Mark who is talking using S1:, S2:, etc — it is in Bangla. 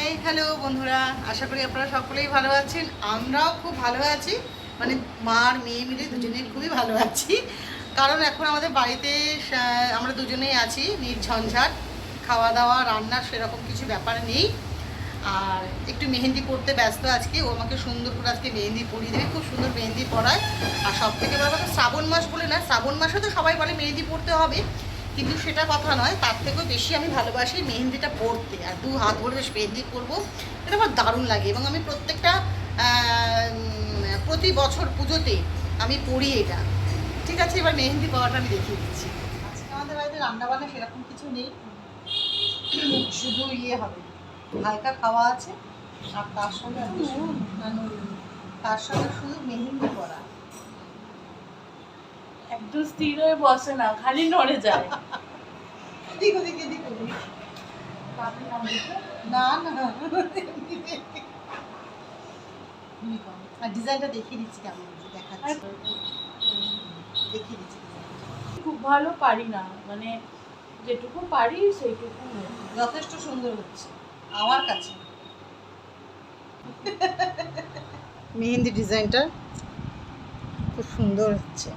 S1: হাই হ্যালো বন্ধুরা, আশা করি আপনারা সকলেই ভালো আছেন। আমরাও খুব ভালো আছি, মানে মার মেয়ে মিলে দুজনেই খুবই ভালো আছি। কারণ এখন আমাদের বাড়িতে আমরা দুজনেই আছি, নির্ঝঞ্ঝাট, খাওয়া দাওয়া রান্নার সেরকম কিছু ব্যাপার নেই। আর একটু মেহেন্দি পড়তে ব্যস্ত আজকে, ও আমাকে সুন্দর করে আজকে মেহেন্দি পরিয়ে দেবে, খুব সুন্দর মেহেন্দি পরায়। আর সব থেকে বড় কথা, শ্রাবণ মাস বলে না, শ্রাবণ মাসে তো সবাই বলে মেহেন্দি পড়তে হবে, কিন্তু সেটা কথা নয়, তার থেকেও বেশি আমি ভালোবাসি মেহেন্দিটা পরতে। আর দু হাত ভরে বেশ মেহেন্দি পরবো, এটা আমার দারুণ লাগে। এবং আমি প্রত্যেকটা প্রতি বছর পুজোতে আমি পড়ি এটা। ঠিক আছে, এবার মেহেন্দি পাওয়াটা আমি দেখিয়ে দিচ্ছি। আজকে আমাদের বাড়িতে রান্নাবান্না সেরকম কিছু নেই, শুধু হবে, হালকা খাওয়া আছে। আর তার সঙ্গে শুধু মেহেন্দি করা।
S2: একদম স্থির হয়ে বসে না, খালি নড়ে যায়।
S1: এদিক ওদিক এদিক ওদিক। না না, আর ডিজাইনটা দেখিয়ে দিচ্ছি কেমন দেখাচ্ছি, দেখিয়ে দিচ্ছি।
S2: খুব ভালো পারি না, মানে যেটুকু পারি সেইটুকু।
S1: যথেষ্ট সুন্দর হচ্ছে আমার কাছে। মেহেন্দি ডিজাইনটা খুব সুন্দর হচ্ছে।